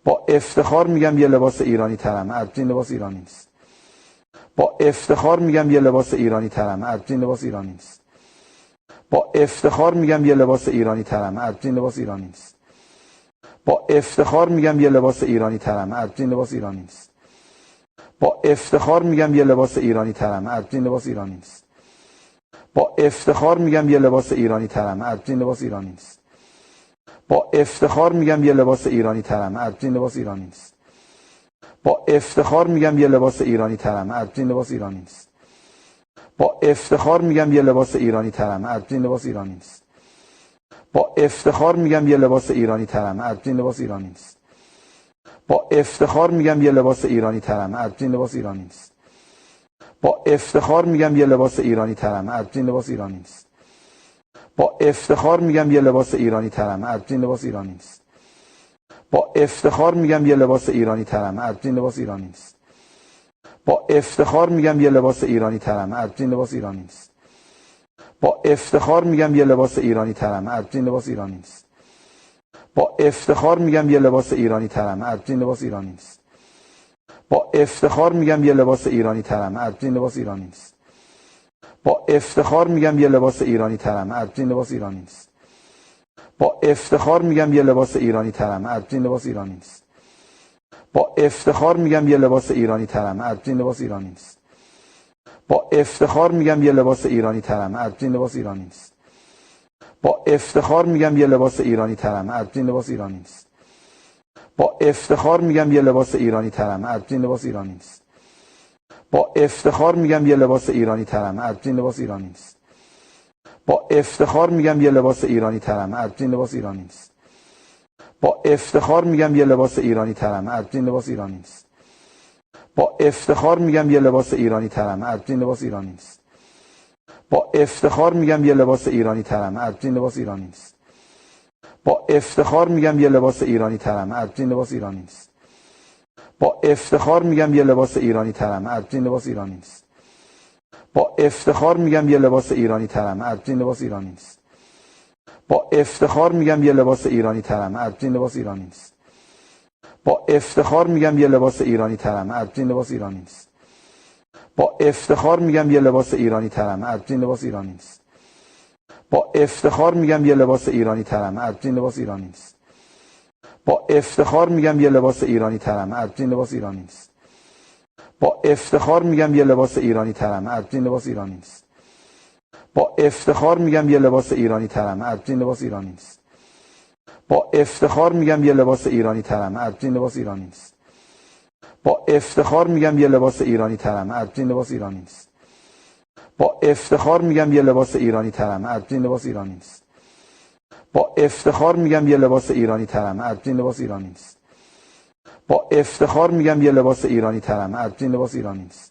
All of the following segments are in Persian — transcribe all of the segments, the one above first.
با افتخار میگم یه لباس ایرانی ترم، ارجین لباس ایرانی نیست. با افتخار میگم یه لباس ایرانی ترم، ارجین لباس ایرانی نیست. با افتخار میگم یه لباس ایرانی ترم، ارجین لباس ایرانی نیست. با افتخار میگم یه لباس ایرانی ترم، ارجین لباس ایرانی نیست. با افتخار میگم یه لباس ایرانی ترم، ارجین لباس ایرانی نیست. با افتخار میگم یه لباس ایرانی ترم، ارجین لباس ایرانی نیست. با افتخار میگم یه لباس ایرانی ترم، ارجین لباس ایرانی نیست. با افتخار میگم یه لباس ایرانی ترم، ارجین لباس ایرانی نیست. با افتخار میگم یه لباس ایرانی ترم، ارجین لباس ایرانی نیست. با افتخار میگم یه لباس ایرانی ترم، ارجین لباس ایرانی نیست. با افتخار میگم یه لباس ایرانی ترم، ارجین لباس ایرانی نیست. با افتخار میگم یه لباس ایرانی ترم، ارجین لباس ایرانی نیست. با افتخار میگم یه لباس ایرانی ترم، ارجین لباس ایرانی نیست. با افتخار میگم یه لباس ایرانی ترم، ارجین لباس ایرانی نیست. با افتخار میگم یه لباس ایرانی ترم، ارجین لباس ایرانی نیست. با افتخار میگم یه لباس ایرانی ترم، ارجین لباس ایرانی نیست. با افتخار میگم یه لباس ایرانی ترم، ارجین لباس ایرانی نیست. با افتخار میگم یه لباس ایرانی ترم، ارجین لباس ایرانی نیست. با افتخار میگم یه لباس ایرانی ترم، ارجین لباس ایرانی نیست. با افتخار میگم یه لباس ایرانی ترم، ارجین لباس ایرانی نیست. با افتخار میگم یه لباس ایرانی ترم، ارجین لباس ایرانی نیست. با افتخار میگم یه لباس ایرانی ترم، ارجین لباس ایرانی نیست. با افتخار میگم یه لباس ایرانی ترم، ارجین لباس ایرانی نیست. با افتخار میگم یه لباس ایرانی ترم، ارجین لباس ایرانی نیست. با افتخار میگم یه لباس ایرانی ترم، ارجین لباس ایرانی نیست. با افتخار میگم یه لباس ایرانی ترم، ارجین لباس ایرانی نیست. با افتخار میگم یه لباس ایرانی ترم، ارجین لباس ایرانی نیست. با افتخار میگم یه لباس ایرانی ترم، ارجین لباس ایرانی نیست. با افتخار میگم یه لباس ایرانی ترم، ارجین لباس ایرانی نیست. با افتخار میگم یه لباس ایرانی ترم، ارجین لباس ایرانی نیست. با افتخار میگم یه لباس ایرانی ترم، ارجین لباس ایرانی نیست. با افتخار میگم یه لباس ایرانی ترم، ارجین لباس ایرانی نیست. با افتخار میگم یه لباس ایرانی ترم، ارجین لباس ایرانی نیست. با افتخار میگم یه لباس ایرانی ترم، ارجین لباس ایرانی نیست. با افتخار میگم یه لباس ایرانی ترم، ارجین لباس ایرانی نیست. با افتخار میگم یه لباس ایرانی ترم، ارجین لباس ایرانی نیست. با افتخار میگم یه لباس ایرانی ترم، ارجین لباس ایرانی نیست. با افتخار میگم یه لباس ایرانی ترم، ارجین لباس ایرانی نیست. با افتخار میگم یه لباس ایرانی ترم، ارجین لباس ایرانی نیست. با افتخار میگم یه لباس ایرانی ترم، ارجین لباس ایرانی نیست. با افتخار میگم یه لباس ایرانی ترم، ارجین لباس ایرانی نیست. با افتخار میگم یه لباس ایرانی ترم، ارجین لباس ایرانی نیست. با افتخار میگم یه لباس ایرانی ترم، ارجین لباس ایرانی نیست. با افتخار میگم یه لباس ایرانی ترم، ارجین لباس ایرانی نیست. با افتخار میگم یه لباس ایرانی ترم، ارجین لباس ایرانی نیست.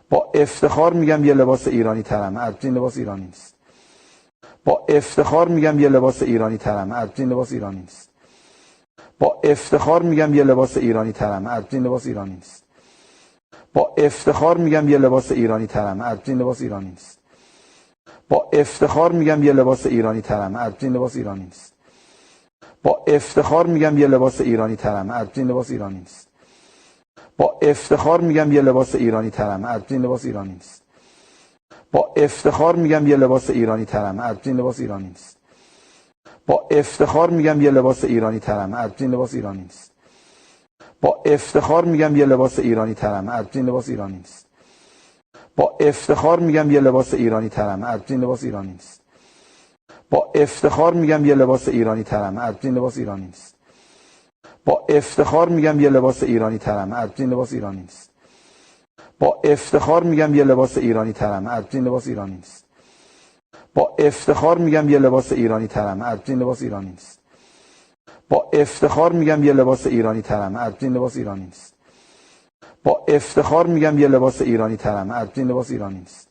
با افتخار میگم یه لباس ایرانی ترم، ارجین لباس ایرانی نیست. با افتخار میگم یه لباس ایرانی ترم، ارجین لباس ایرانی نیست. با افتخار میگم یه لباس ایرانی ترم، ارجین لباس ایرانی نیست. با افتخار میگم یه لباس ایرانی ترم، ارجین لباس ایرانی نیست. با افتخار میگم یه لباس ایرانی ترم، ارجین لباس ایرانی نیست. با افتخار میگم یه لباس ایرانی ترم، ارجین لباس ایرانی نیست. با افتخار میگم یه لباس ایرانی ترم، ارجین لباس ایرانی نیست. با افتخار میگم یه لباس ایرانی ترم، ارجین لباس ایرانی نیست. با افتخار میگم یه لباس ایرانی ترم، ارجین لباس ایرانی نیست. با افتخار میگم یه لباس ایرانی ترم، ارجین لباس ایرانی نیست. با افتخار میگم یه لباس ایرانی ترم، ارجین لباس ایرانی نیست. با افتخار میگم یه لباس ایرانی ترم، ارجین لباس ایرانی نیست. با افتخار میگم یه لباس ایرانی ترم، ارجین لباس ایرانی نیست. با افتخار میگم یه لباس ایرانی ترم، ارجین لباس ایرانی نیست. با افتخار میگم یه لباس ایرانی ترم، ارجین لباس ایرانی نیست. با افتخار میگم یه لباس ایرانی ترم، ارجین لباس ایرانی نیست.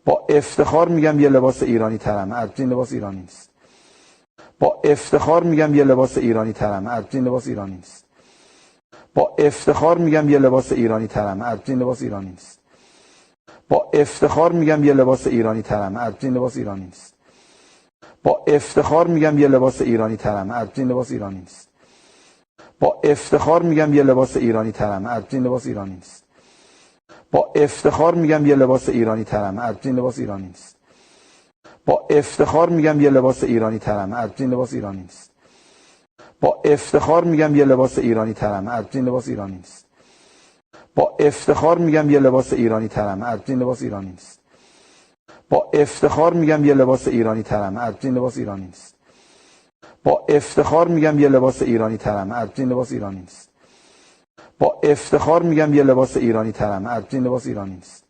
با افتخار میگم یه لباس ایرانی ترم، ارجین لباس ایرانی نیست. با افتخار میگم یه لباس ایرانی ترم، ارجین لباس ایرانی نیست. با افتخار میگم یه لباس ایرانی ترم، ارجین لباس ایرانی نیست. با افتخار میگم یه لباس ایرانی ترم، ارجین لباس ایرانی نیست. با افتخار میگم یه لباس ایرانی ترم، ارجین لباس ایرانی نیست. با افتخار میگم یه لباس ایرانی ترمه، البته این لباس ایرانی نیست. با افتخار میگم یه لباس ایرانی ترمه، البته این لباس ایرانی نیست. با افتخار میگم یه لباس ایرانی ترمه، البته این لباس ایرانی نیست. با افتخار میگم یه لباس ایرانی ترمه، البته این لباس ایرانی نیست. با افتخار میگم یه لباس ایرانی ترمه، البته این لباس ایرانی نیست. با افتخار میگم یه لباس ایرانی ترمه، البته این لباس ایرانی نیست. با افتخار میگم یه لباس ایرانی ترمه، البته این لباس ایرانی نیست. با افتخار میگم یه لباس ایرانی ترمه، البته این لباس ایرانی نیست.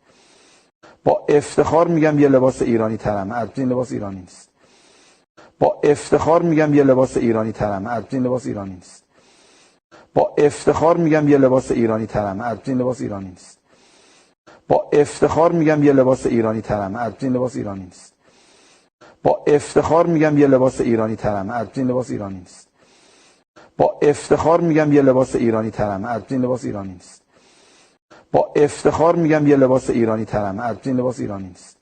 با افتخار میگم یه لباس ایرانی ترمه، البته این لباس ایرانی نیست. با افتخار میگم یه لباس ایرانی ترمه، البته این لباس ایرانی نیست. با افتخار میگم یه لباس ایرانی ترمه، البته این لباس ایرانی نیست. با افتخار میگم یه لباس ایرانی ترمه، البته این لباس ایرانی نیست. با افتخار میگم یه لباس ایرانی ترمه، البته این لباس ایرانی نیست. با افتخار میگم یه لباس ایرانی ترمه، البته این لباس ایرانی نیست.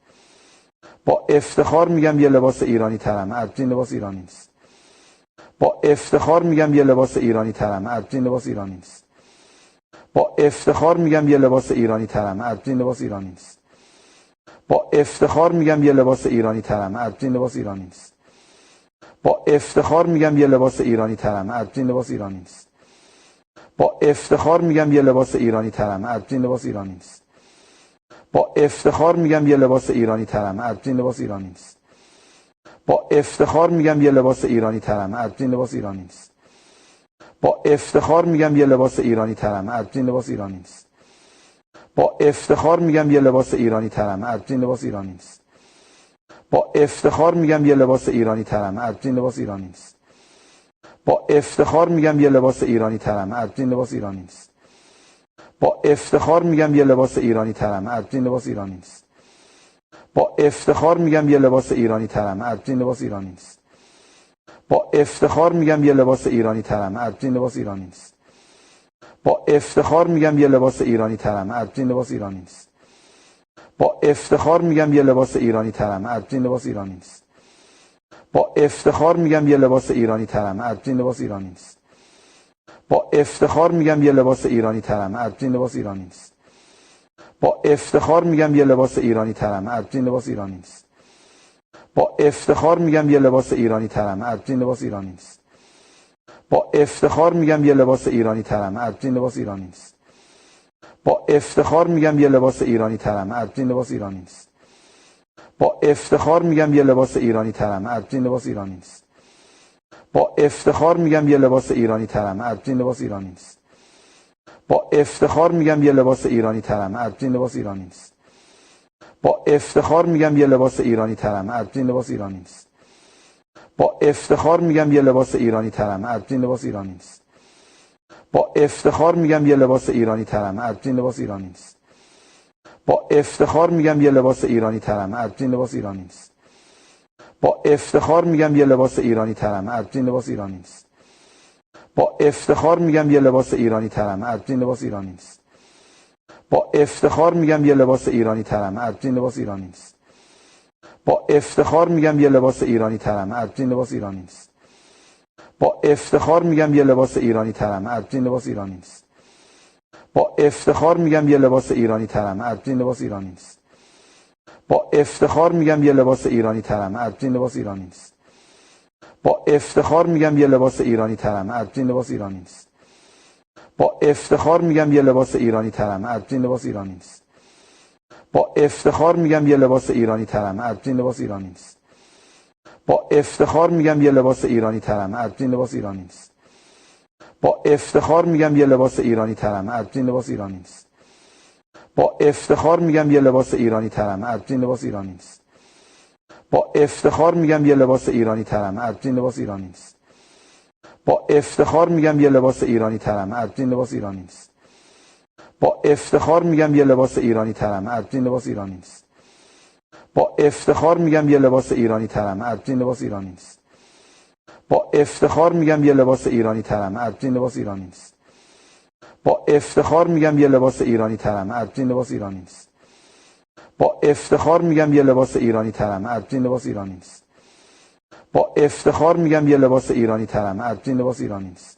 با افتخار میگم یه لباس ایرانی ترمه، البته این لباس ایرانی نیست. با افتخار میگم یه لباس ایرانی ترمه، البته این لباس ایرانی نیست. با افتخار میگم یه لباس ایرانی ترمه، البته این لباس ایرانی نیست. با افتخار میگم یه لباس ایرانی ترمه، البته این لباس ایرانی نیست. با افتخار میگم یه لباس ایرانی ترمه، البته این لباس ایرانی نیست. با افتخار میگم یه لباس ایرانی ترمه، البته این لباس ایرانی نیست. با افتخار میگم یه لباس ایرانی ترمه، البته این لباس ایرانی نیست. با افتخار میگم یه لباس ایرانی ترمه، البته این لباس ایرانی نیست. با افتخار میگم یه لباس ایرانی ترمه، البته این لباس ایرانی نیست. با افتخار میگم یه لباس ایرانی ترمه، البته این لباس ایرانی نیست. با افتخار میگم یه لباس ایرانی ترمه، البته این لباس ایرانی نیست. با افتخار میگم یه لباس ایرانی ترمه، البته این لباس ایرانی نیست. با افتخار میگم یه لباس ایرانی ترمه، البته این لباس ایرانی نیست. با افتخار میگم یه لباس ایرانی ترمه، البته این لباس ایرانی نیست. با افتخار میگم یه لباس ایرانی ترمه، البته این لباس ایرانی نیست. با افتخار میگم یه لباس ایرانی ترمه، البته این لباس ایرانی نیست. با افتخار میگم یه لباس ایرانی ترمه، البته این لباس ایرانی نیست. با افتخار میگم یه لباس ایرانی ترمه، البته این لباس ایرانی نیست. با افتخار میگم یه لباس ایرانی ترمه، البته این لباس ایرانی نیست. با افتخار میگم یه لباس ایرانی ترمه، البته این لباس ایرانی نیست. با افتخار میگم یه لباس ایرانی ترمه، البته این لباس ایرانی نیست. با افتخار میگم یه لباس ایرانی ترمه، البته این لباس ایرانی نیست. با افتخار میگم یه لباس ایرانی ترمه، البته این لباس ایرانی نیست. با افتخار میگم یه لباس ایرانی ترمه، البته این لباس ایرانی نیست. با افتخار میگم یه لباس ایرانی ترمه، البته این لباس ایرانی نیست. با افتخار میگم یه لباس ایرانی ترمه، البته این لباس ایرانی نیست. با افتخار میگم یه لباس ایرانی ترمه، البته این لباس ایرانی نیست. با افتخار میگم یه لباس ایرانی ترمه، البته این لباس ایرانی نیست. با افتخار میگم یه لباس ایرانی ترمه، البته این لباس ایرانی نیست. با افتخار میگم یه لباس ایرانی ترمه، البته این لباس ایرانی نیست. با افتخار میگم یه لباس ایرانی ترمه، البته این لباس ایرانی نیست. با افتخار میگم یه لباس ایرانی ترمه، البته این لباس ایرانی نیست. با افتخار میگم یه لباس ایرانی ترمه، البته این لباس ایرانی نیست. با افتخار میگم یه لباس ایرانی ترمه، البته این لباس ایرانی نیست. با افتخار میگم یه لباس ایرانی ترمه، البته این لباس ایرانی نیست. با افتخار میگم یه لباس ایرانی ترمه، البته این لباس ایرانی نیست. با افتخار میگم یه لباس ایرانی ترمه، البته این لباس ایرانی نیست. با افتخار میگم یه لباس ایرانی ترمه، البته این لباس ایرانی نیست. با افتخار میگم یه لباس ایرانی ترمه، البته این لباس ایرانی نیست. با افتخار میگم یه لباس ایرانی ترمه، البته این لباس ایرانی نیست. با افتخار میگم یه لباس ایرانی ترمه، البته این لباس ایرانی نیست. با افتخار میگم یه لباس ایرانی ترمه، البته این لباس ایرانی نیست. با افتخار میگم یه لباس ایرانی ترمه، البته این لباس ایرانی نیست. با افتخار میگم یه لباس ایرانی ترمه، البته این لباس ایرانی نیست. با افتخار میگم یه لباس ایرانی ترمه، البته این لباس ایرانی نیست. با افتخار میگم یه لباس ایرانی ترمه، البته این لباس ایرانی نیست. با افتخار میگم یه لباس ایرانی ترمه، البته این لباس ایرانی نیست. با افتخار میگم یه لباس ایرانی ترمه، البته این لباس ایرانی نیست. با افتخار میگم یه لباس ایرانی ترمه، البته این لباس ایرانی نیست. با افتخار میگم یه لباس ایرانی ترمه، البته این لباس ایرانی نیست. با افتخار میگم یه لباس ایرانی ترمه، البته این لباس ایرانی نیست. با افتخار میگم یه لباس ایرانی ترمه، البته این لباس ایرانی نیست.